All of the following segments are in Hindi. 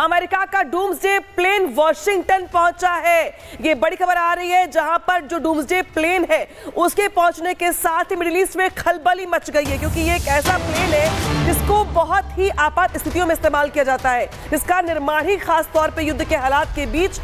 अमेरिका का डूम्सडे प्लेन वॉशिंगटन पहुंचा है। ये बड़ी खबर आ रही है, जहां पर जो डूम्सडे प्लेन है उसके पहुंचने के साथ ही मिडिल ईस्ट में खलबली मच गई है, क्योंकि ये एक ऐसा प्लेन है जिसको बहुत ही आपात स्थितियों में इस्तेमाल किया जाता है। इसका निर्माण ही खास तौर पे युद्ध के हालात के बीच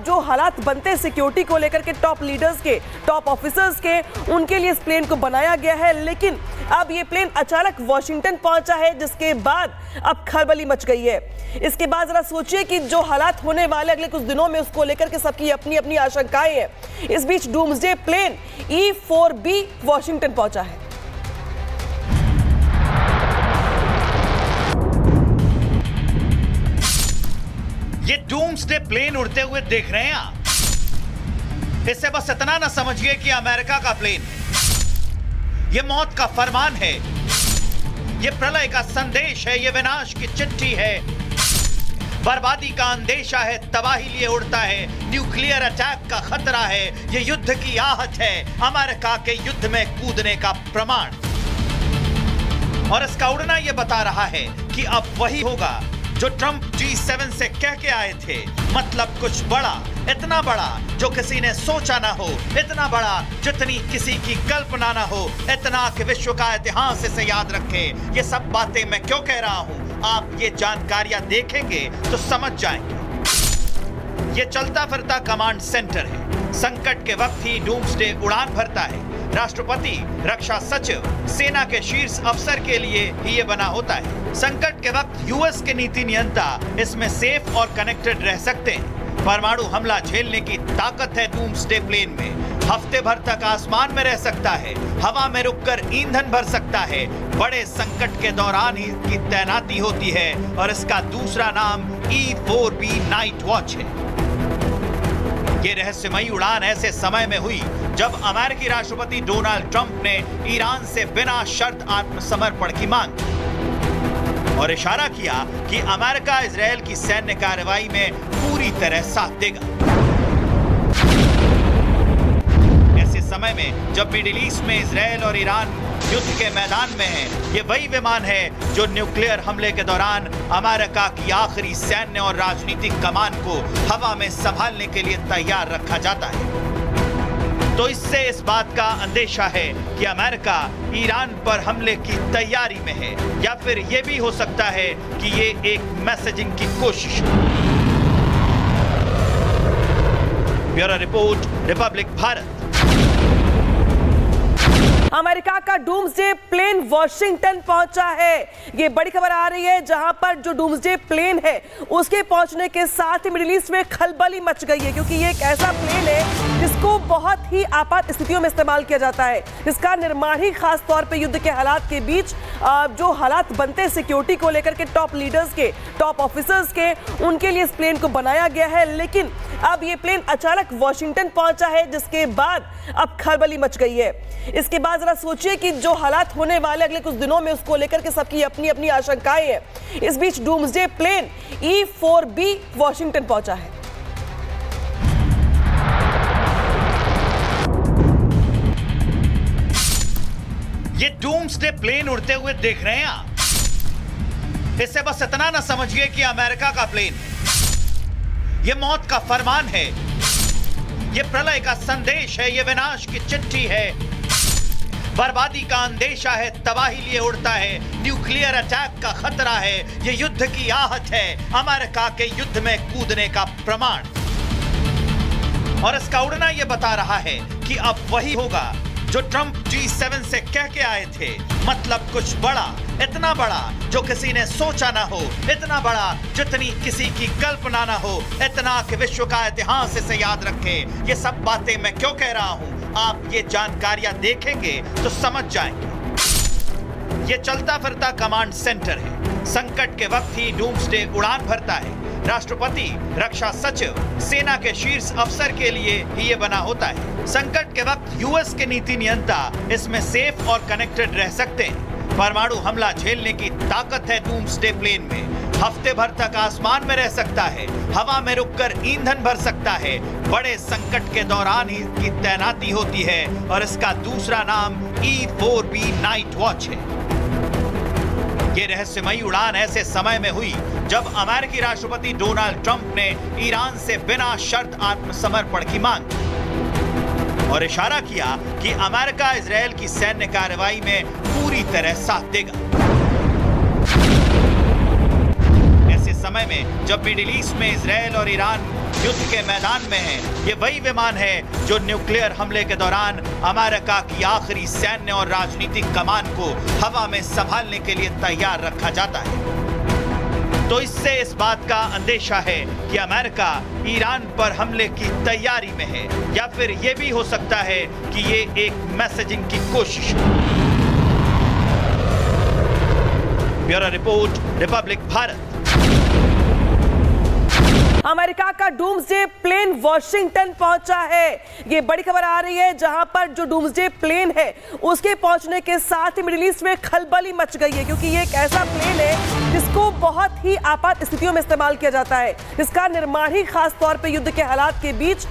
जो हालात बनते हैं सिक्योरिटी को लेकर के, टॉप लीडर्स के, टॉप ऑफिसर्स के, उनके लिए इस प्लेन को बनाया गया है। लेकिन अब ये प्लेन अचानक वॉशिंगटन पहुंचा है, जिसके बाद अब खलबली मच गई है। इसके बाद जरा सोचिए कि जो हालात होने वाले अगले कुछ दिनों में, उसको लेकर के सबकी अपनी अपनी आशंकाएं हैं। इस बीच डूम्सडे प्लेन E-4B वॉशिंगटन पहुंचा है। ये डूम्सडे प्लेन उड़ते हुए देख रहे हैं आप। इससे बस इतना ना समझिए कि अमेरिका का प्लेन है। ये मौत का फरमान है, ये प्रलय का संदेश है, ये विनाश की चिट्ठी है, बर्बादी का अंदेशा है, तबाही लिए उड़ता है, न्यूक्लियर अटैक का खतरा है, ये युद्ध की आहट है, अमेरिका के युद्ध में कूदने का प्रमाण। और इसका उड़ना ये बता रहा है कि अब वही होगा जो ट्रंप G7 से कह के आए थे। मतलब कुछ बड़ा, इतना बड़ा जो किसी ने सोचा ना हो, इतना बड़ा जितनी किसी की कल्पना ना हो, इतना कि विश्व का इतिहास इसे याद रखे। ये सब बातें मैं क्यों कह रहा हूं, आप ये जानकारियां देखेंगे तो समझ जाएंगे। ये चलता फिरता कमांड सेंटर है। संकट के वक्त ही डूम्सडे उड़ान भरता है। राष्ट्रपति, रक्षा सचिव, सेना के शीर्ष अफसर के लिए ही ये बना होता है। संकट के वक्त यूएस के नीति नियंता इसमें सेफ और कनेक्टेड रह सकते हैं। परमाणु हमला झेलने की ताकत है डूम्सडे प्लेन में। हफ्ते भर तक आसमान में रह सकता है, हवा में रुककर ईंधन भर सकता है। बड़े संकट के दौरान ही इसकी तैनाती होती है और इसका दूसरा नाम E-4B नाइट वॉच है। ये रहस्यमयी उड़ान ऐसे समय में हुई जब अमेरिकी राष्ट्रपति डोनाल्ड ट्रंप ने ईरान से बिना शर्त आत्मसमर्पण की मांग की और इशारा किया कि अमेरिका इजरायल की सैन्य कार्रवाई में पूरी तरह साथ देगा। ऐसे समय में जब मिडिल ईस्ट में इजरायल और ईरान युद्ध के मैदान में है, ये वही विमान है जो न्यूक्लियर हमले के दौरान अमेरिका की आखिरी सैन्य और राजनीतिक कमान को हवा में संभालने के लिए तैयार रखा जाता है। तो इससे इस बात का अंदेशा है कि अमेरिका ईरान पर हमले की तैयारी में है, या फिर यह भी हो सकता है कि ये एक मैसेजिंग की कोशिश हो। Bureau report, Republic Bharat. America का डूम्सडे प्लेन वॉशिंगटन पहुंचा है। ये बड़ी खबर आ रही है, जहां पर जो डूम्सडे प्लेन है उसके पहुंचने के साथ ही मिडिल ईस्ट में खलबली मच गई है, क्योंकि ये एक ऐसा प्लेन है जिसको बहुत ही आपात स्थितियों में इस्तेमाल किया जाता है। इसका निर्माण ही खास तौर पे युद्ध के हालात के बीच जो हालात बनते हैं सिक्योरिटी को लेकर के, टॉप लीडर्स के, टॉप ऑफिसर्स के, उनके लिए इस प्लेन को बनाया गया है। लेकिन अब ये प्लेन अचानक वॉशिंगटन पहुंचा है, जिसके बाद अब खलबली मच गई है। इसके बाद जरा सोचिए कि जो हालात होने वाले अगले कुछ दिनों में, उसको लेकर के सबकी अपनी अपनी आशंकाएं हैं। इस बीच डूम्सडे प्लेन E-4B वॉशिंगटन पहुंचा है। ये डूम्सडे प्लेन उड़ते हुए देख रहे हैं आप। इससे बस इतना ना समझिए कि अमेरिका का प्लेन है। ये मौत का फरमान है, ये प्रलय का संदेश है, ये विनाश की चिट्ठी है, बर्बादी का अंदेशा है, तबाही लिए उड़ता है, न्यूक्लियर अटैक का खतरा है, ये युद्ध की आहट है, अमेरिका के युद्ध में कूदने का प्रमाण। और इसका उड़ना ये बता रहा है कि अब वही होगा जो ट्रंप G7 से कह के आए थे। मतलब कुछ बड़ा, इतना बड़ा जो किसी ने सोचा ना हो, इतना बड़ा जितनी किसी की कल्पना ना हो, इतना कि विश्व का इतिहास इसे याद रखे। ये सब बातें मैं क्यों कह रहा हूं, आप ये जानकारियां देखेंगे तो समझ जाएंगे। ये चलता फिरता कमांड सेंटर है। संकट के वक्त ही डूम्सडे उड़ान भरता है। राष्ट्रपति, रक्षा सचिव, सेना के शीर्ष अफसर के लिए ही ये बना होता है। संकट के वक्त यूएस के नीति नियंता इसमें सेफ और कनेक्टेड रह सकते हैं। परमाणु हमला झेलने की ताकत है डूम्सडे प्लेन में। हफ्ते भर तक आसमान में रह सकता है, हवा में रुककर ईंधन भर सकता है। बड़े संकट के दौरान ही इसकी तैनाती होती है और इसका दूसरा नाम E-4B नाइट वॉच है। ये रहस्यमयी उड़ान ऐसे समय में हुई जब अमेरिकी राष्ट्रपति डोनाल्ड ट्रंप ने ईरान से बिना शर्त आत्मसमर्पण की मांग की और इशारा किया कि अमेरिका इजरायल की सैन्य कार्रवाई में पूरी तरह साथ देगा। ऐसे समय में जब मिडिल ईस्ट में इजरायल और ईरान युद्ध के मैदान में है, ये वही विमान है जो न्यूक्लियर हमले के दौरान अमेरिका की आखिरी सैन्य और राजनीतिक कमान को हवा में संभालने के लिए तैयार रखा जाता है। तो इससे इस बात का अंदेशा है कि अमेरिका ईरान पर हमले की तैयारी में है, या फिर ये भी हो सकता है कि ये एक मैसेजिंग की कोशिश हो। Bureau report, Republic Bharat. America का डूम्सडे प्लेन वॉशिंगटन पहुंचा है। ये बड़ी खबर आ रही है, जहां पर जो डूम्सडे प्लेन है उसके पहुंचने के साथ ही मिडिल ईस्ट में खलबली मच गई है, क्योंकि ये एक ऐसा प्लेन है जिसको बहुत ही आपात स्थितियों में इस्तेमाल किया जाता है। इसका निर्माण ही खास तौर पे युद्ध के हालात के बीच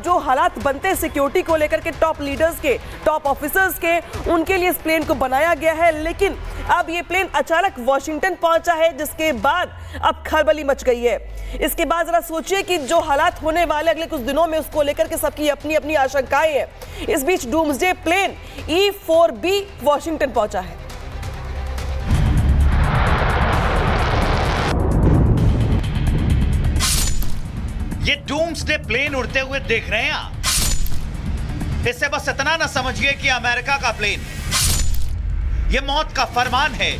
जो हालात बनते हैं सिक्योरिटी को लेकर के, टॉप लीडर्स के, टॉप ऑफिसर्स के, उनके लिए इस प्लेन को बनाया गया है। लेकिन अब ये प्लेन अचानक वॉशिंगटन पहुंचा है, जिसके बाद अब खलबली मच गई है। इसके बाद जरा सोचिए कि जो हालात होने वाले अगले कुछ दिनों में उसको लेकर के सबकी अपनी अपनी आशंकाएं हैं। इस बीच डूम्सडे प्लेन E-4B वॉशिंगटन पहुंचा है। ये डूम्सडे प्लेन उड़ते हुए देख रहे हैं आप? इससे बस इतना ना समझिए कि अमेरिका का प्लेन है। ये मौत का फरमान है,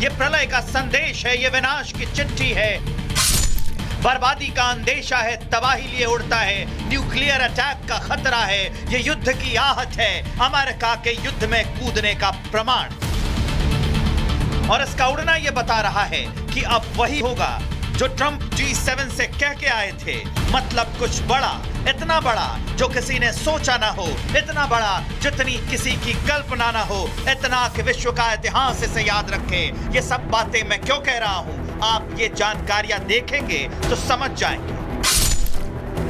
ये प्रलय का संदेश है, ये विनाश की चिट्ठी है, बर्बादी का अंदेशा है, तबाही लिए उड़ता है, न्यूक्लियर अटैक का खतरा है, ये युद्ध की आहट है, अमेरिका के युद्ध में कूदने का प्रमाण। और इसका उड़ना ये बता रहा है कि अब वही होगा जो ट्रंप G7 से कह के आए थे। मतलब कुछ बड़ा, इतना बड़ा जो किसी ने सोचा ना हो, इतना बड़ा जितनी किसी की कल्पना ना हो, इतना कि विश्व का इतिहास इसे याद रखे। ये सब बातें मैं क्यों कह रहा हूं, आप ये जानकारियां देखेंगे तो समझ जाएंगे।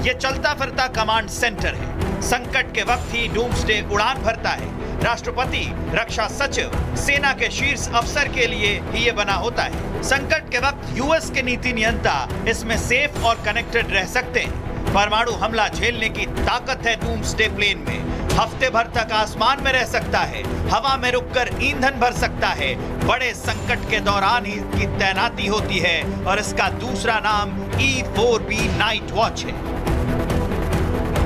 ये चलता फिरता कमांड सेंटर है। संकट के वक्त ही डूम्सडे उड़ान भरता है। राष्ट्रपति, रक्षा सचिव, सेना के शीर्ष अफसर के लिए ही ये बना होता है। संकट के वक्त यूएस के नीति नियंता इसमें सेफ और कनेक्टेड रह सकते हैं। परमाणु हमला झेलने की ताकत है डूम्सडे प्लेन में। हफ्ते भर तक आसमान में रह सकता है, हवा में रुककर ईंधन भर सकता है। बड़े संकट के दौरान ही की तैनाती होती है और इसका दूसरा नाम E-4B नाइट वॉच है।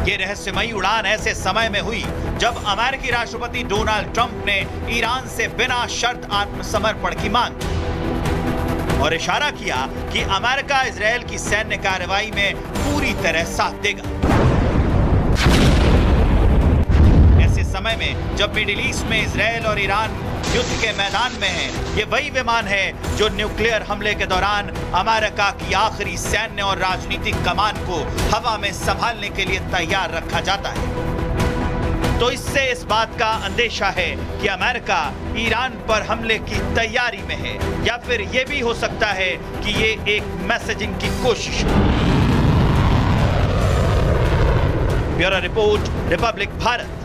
ये रहस्यमयी उड़ान ऐसे समय में हुई जब अमेरिकी राष्ट्रपति डोनाल्ड ट्रंप ने ईरान से बिना शर्त आत्मसमर्पण की मांग की और इशारा किया कि अमेरिका इजरायल की सैन्य कार्रवाई में पूरी तरह साथ देगा। ऐसे समय में जब मिडिल ईस्ट में इजरायल और ईरान युद्ध के मैदान में है, ये वही विमान है जो न्यूक्लियर हमले के दौरान अमेरिका की आखिरी सैन्य और राजनीतिक कमान को हवा में संभालने के लिए तैयार रखा जाता है। तो इससे इस बात का अंदेशा है कि अमेरिका ईरान पर हमले की तैयारी में है, या फिर ये भी हो सकता है कि ये एक मैसेजिंग की कोशिश हो। Bureau report, Republic Bharat.